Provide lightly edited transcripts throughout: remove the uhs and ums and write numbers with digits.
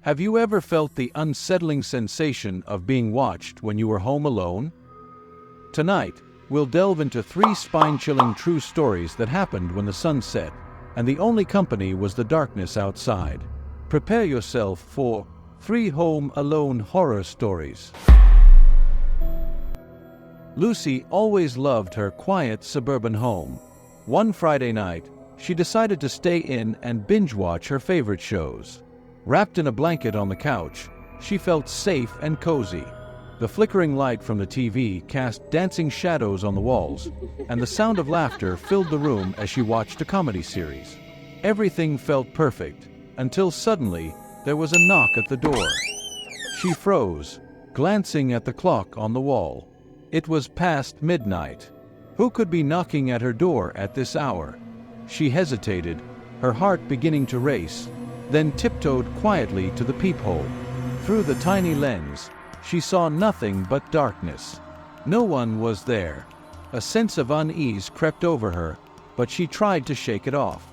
Have you ever felt the unsettling sensation of being watched when you were home alone? Tonight, we'll delve into 3 spine-chilling true stories that happened when the sun set, and the only company was the darkness outside. Prepare yourself for 3 home alone horror stories. Lucy always loved her quiet suburban home. One Friday night, she decided to stay in and binge-watch her favorite shows. Wrapped in a blanket on the couch, she felt safe and cozy. The flickering light from the TV cast dancing shadows on the walls, and the sound of laughter filled the room as she watched a comedy series. Everything felt perfect, until suddenly there was a knock at the door. She froze, glancing at the clock on the wall. It was past midnight. Who could be knocking at her door at this hour? She hesitated, her heart beginning to race, then tiptoed quietly to the peephole. Through the tiny lens, she saw nothing but darkness. No one was there. A sense of unease crept over her, but she tried to shake it off.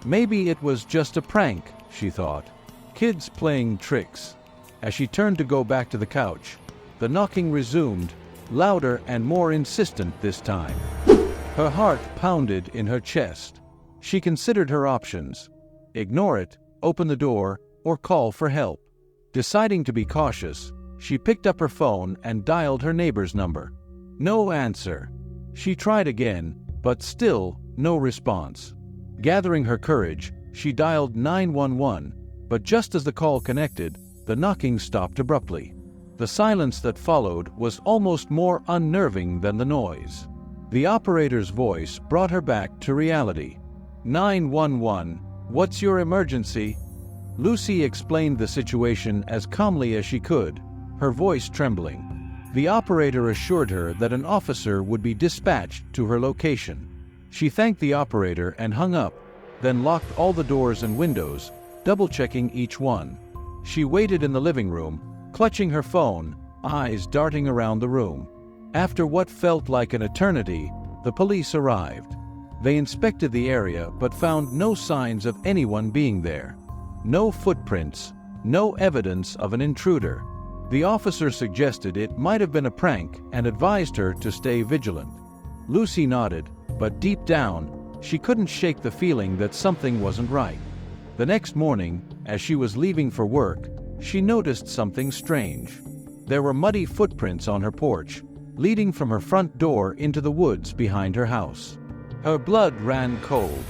Maybe it was just a prank, she thought. Kids playing tricks. As she turned to go back to the couch, the knocking resumed, louder and more insistent this time. Her heart pounded in her chest. She considered her options. Ignore it, open the door, or call for help. Deciding to be cautious, she picked up her phone and dialed her neighbor's number. No answer. She tried again, but still no response. Gathering her courage, she dialed 911, but just as the call connected, the knocking stopped abruptly. The silence that followed was almost more unnerving than the noise. The operator's voice brought her back to reality. 911, what's your emergency? Lucy explained the situation as calmly as she could, her voice trembling. The operator assured her that an officer would be dispatched to her location. She thanked the operator and hung up, then locked all the doors and windows, double-checking each one. She waited in the living room, clutching her phone, eyes darting around the room. After what felt like an eternity, the police arrived. They inspected the area but found no signs of anyone being there. No footprints, no evidence of an intruder. The officer suggested it might have been a prank and advised her to stay vigilant. Lucy nodded, but deep down, she couldn't shake the feeling that something wasn't right. The next morning, as she was leaving for work, she noticed something strange. There were muddy footprints on her porch, leading from her front door into the woods behind her house. Her blood ran cold.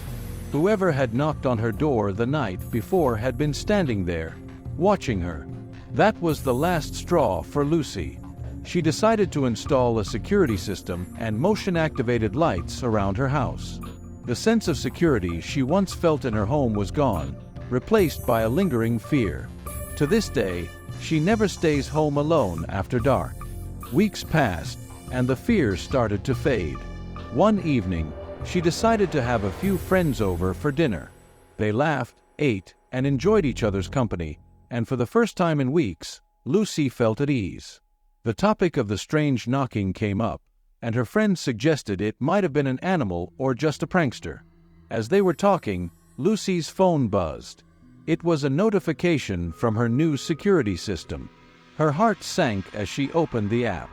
Whoever had knocked on her door the night before had been standing there, watching her. That was the last straw for Lucy. She decided to install a security system and motion-activated lights around her house. The sense of security she once felt in her home was gone, replaced by a lingering fear. To this day, she never stays home alone after dark. Weeks passed, and the fear started to fade. One evening, she decided to have a few friends over for dinner. They laughed, ate, and enjoyed each other's company, and for the first time in weeks, Lucy felt at ease. The topic of the strange knocking came up, and her friends suggested it might have been an animal or just a prankster. As they were talking, Lucy's phone buzzed. It was a notification from her new security system. Her heart sank as she opened the app.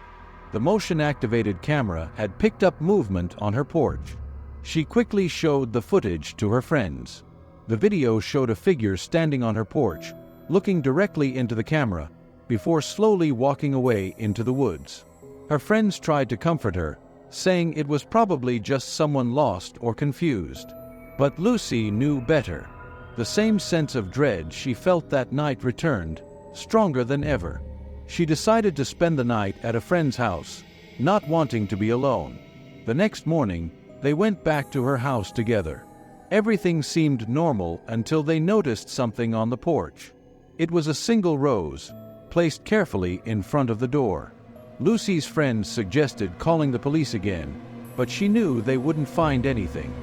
The motion-activated camera had picked up movement on her porch. She quickly showed the footage to her friends. The video showed a figure standing on her porch, looking directly into the camera, before slowly walking away into the woods. Her friends tried to comfort her, saying it was probably just someone lost or confused. But Lucy knew better. The same sense of dread she felt that night returned, stronger than ever. She decided to spend the night at a friend's house, not wanting to be alone. The next morning, they went back to her house together. Everything seemed normal until they noticed something on the porch. It was a single rose, placed carefully in front of the door. Lucy's friends suggested calling the police again, but she knew they wouldn't find anything.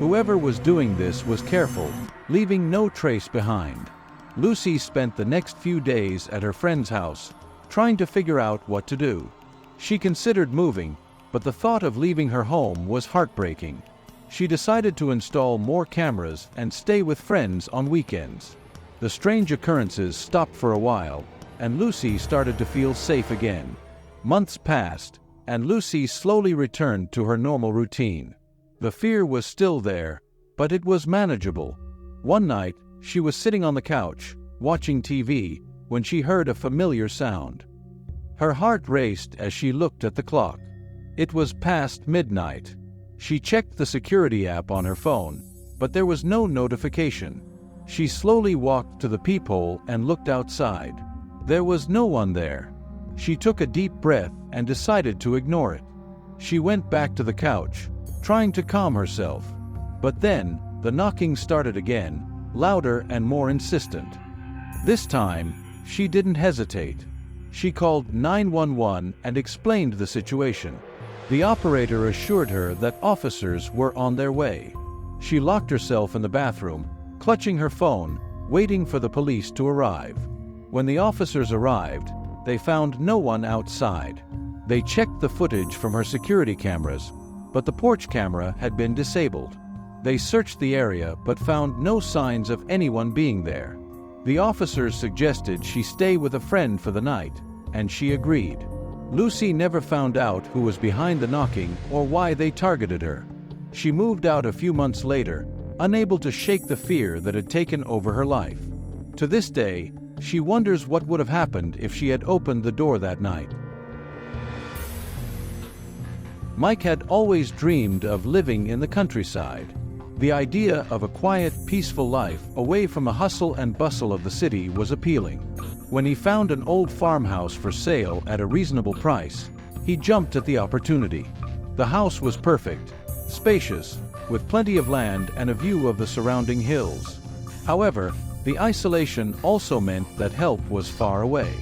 Whoever was doing this was careful, leaving no trace behind. Lucy spent the next few days at her friend's house, trying to figure out what to do. She considered moving, but the thought of leaving her home was heartbreaking. She decided to install more cameras and stay with friends on weekends. The strange occurrences stopped for a while, and Lucy started to feel safe again. Months passed, and Lucy slowly returned to her normal routine. The fear was still there, but it was manageable. One night, she was sitting on the couch, watching TV, when she heard a familiar sound. Her heart raced as she looked at the clock. It was past midnight. She checked the security app on her phone, but there was no notification. She slowly walked to the peephole and looked outside. There was no one there. She took a deep breath and decided to ignore it. She went back to the couch, trying to calm herself. But then, the knocking started again, louder and more insistent. This time, she didn't hesitate. She called 911 and explained the situation. The operator assured her that officers were on their way. She locked herself in the bathroom, clutching her phone, waiting for the police to arrive. When the officers arrived, they found no one outside. They checked the footage from her security cameras, but the porch camera had been disabled. They searched the area but found no signs of anyone being there. The officers suggested she stay with a friend for the night, and she agreed. Lucy never found out who was behind the knocking or why they targeted her. She moved out a few months later, unable to shake the fear that had taken over her life. To this day, she wonders what would have happened if she had opened the door that night. Mike had always dreamed of living in the countryside. The idea of a quiet, peaceful life away from the hustle and bustle of the city was appealing. When he found an old farmhouse for sale at a reasonable price, he jumped at the opportunity. The house was perfect, spacious, with plenty of land and a view of the surrounding hills. However, the isolation also meant that help was far away.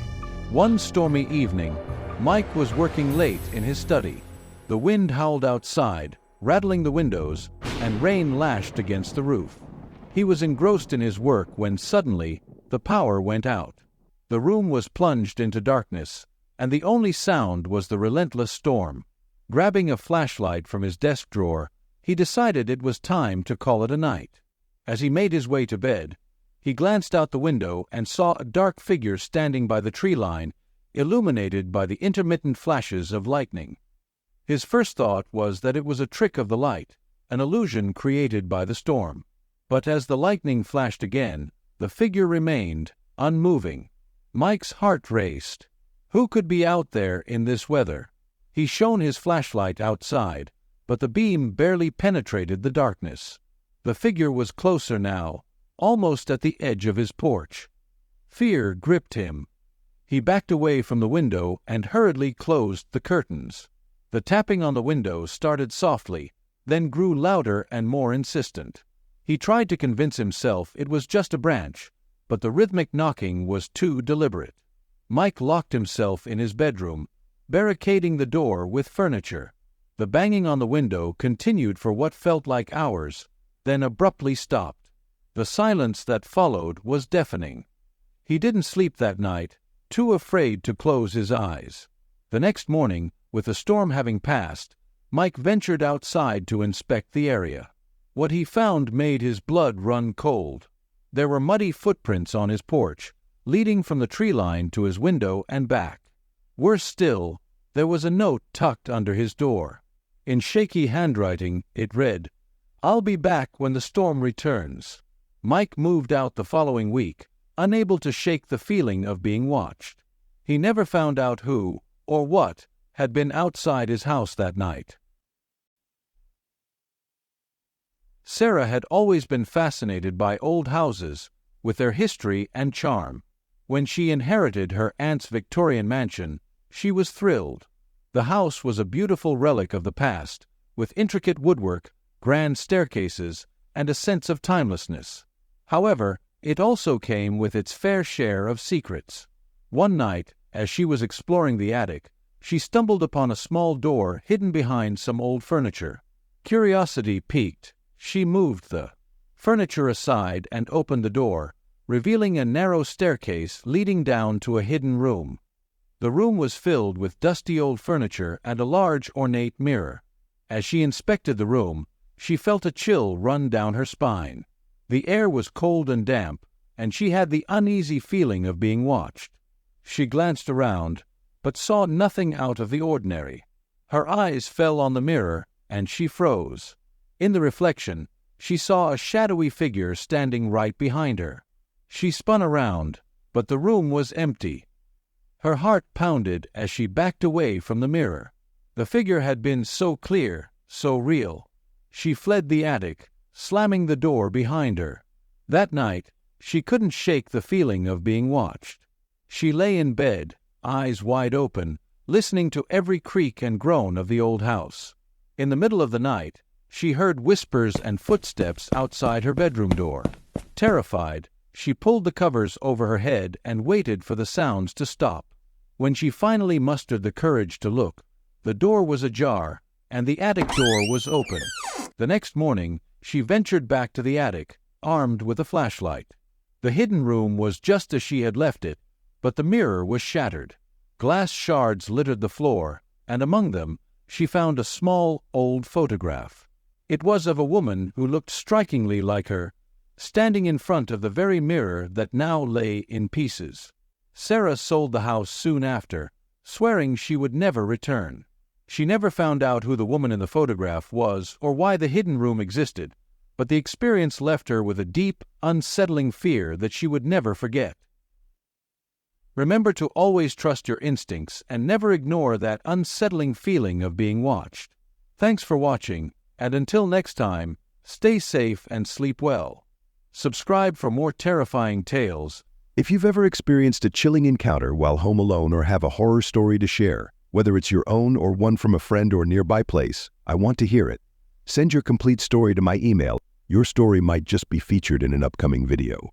One stormy evening, Mike was working late in his study. The wind howled outside, rattling the windows, and rain lashed against the roof. He was engrossed in his work when suddenly, the power went out. The room was plunged into darkness, and the only sound was the relentless storm. Grabbing a flashlight from his desk drawer, he decided it was time to call it a night. As he made his way to bed, he glanced out the window and saw a dark figure standing by the tree line, illuminated by the intermittent flashes of lightning. His first thought was that it was a trick of the light, an illusion created by the storm. But as the lightning flashed again, the figure remained, unmoving. Mike's heart raced. Who could be out there in this weather? He shone his flashlight outside, but the beam barely penetrated the darkness. The figure was closer now, almost at the edge of his porch. Fear gripped him. He backed away from the window and hurriedly closed the curtains. The tapping on the window started softly, then grew louder and more insistent. He tried to convince himself it was just a branch, but the rhythmic knocking was too deliberate. Mike locked himself in his bedroom, barricading the door with furniture. The banging on the window continued for what felt like hours, then abruptly stopped. The silence that followed was deafening. He didn't sleep that night, too afraid to close his eyes. The next morning, with the storm having passed, Mike ventured outside to inspect the area. What he found made his blood run cold. There were muddy footprints on his porch, leading from the tree line to his window and back. Worse still, there was a note tucked under his door. In shaky handwriting, it read, "I'll be back when the storm returns." Mike moved out the following week, unable to shake the feeling of being watched. He never found out who, or what, had been outside his house that night. Sarah had always been fascinated by old houses, with their history and charm. When she inherited her aunt's Victorian mansion, she was thrilled. The house was a beautiful relic of the past, with intricate woodwork, grand staircases, and a sense of timelessness. However, it also came with its fair share of secrets. One night, as she was exploring the attic, she stumbled upon a small door hidden behind some old furniture. Curiosity piqued. She moved the furniture aside and opened the door, revealing a narrow staircase leading down to a hidden room. The room was filled with dusty old furniture and a large ornate mirror. As she inspected the room, she felt a chill run down her spine. The air was cold and damp, and she had the uneasy feeling of being watched. She glanced around, but saw nothing out of the ordinary. Her eyes fell on the mirror, and she froze. In the reflection, she saw a shadowy figure standing right behind her. She spun around, but the room was empty. Her heart pounded as she backed away from the mirror. The figure had been so clear, so real. She fled the attic, slamming the door behind her. That night, she couldn't shake the feeling of being watched. She lay in bed, eyes wide open, listening to every creak and groan of the old house. In the middle of the night, she heard whispers and footsteps outside her bedroom door. Terrified, she pulled the covers over her head and waited for the sounds to stop. When she finally mustered the courage to look, the door was ajar, and the attic door was open. The next morning, she ventured back to the attic, armed with a flashlight. The hidden room was just as she had left it, but the mirror was shattered. Glass shards littered the floor, and among them, she found a small, old photograph. It was of a woman who looked strikingly like her, standing in front of the very mirror that now lay in pieces. Sarah sold the house soon after, swearing she would never return. She never found out who the woman in the photograph was or why the hidden room existed, but the experience left her with a deep, unsettling fear that she would never forget. Remember to always trust your instincts and never ignore that unsettling feeling of being watched. Thanks for watching, and until next time, stay safe and sleep well. Subscribe for more terrifying tales. If you've ever experienced a chilling encounter while home alone or have a horror story to share, whether it's your own or one from a friend or nearby place, I want to hear it. Send your complete story to my email. Your story might just be featured in an upcoming video.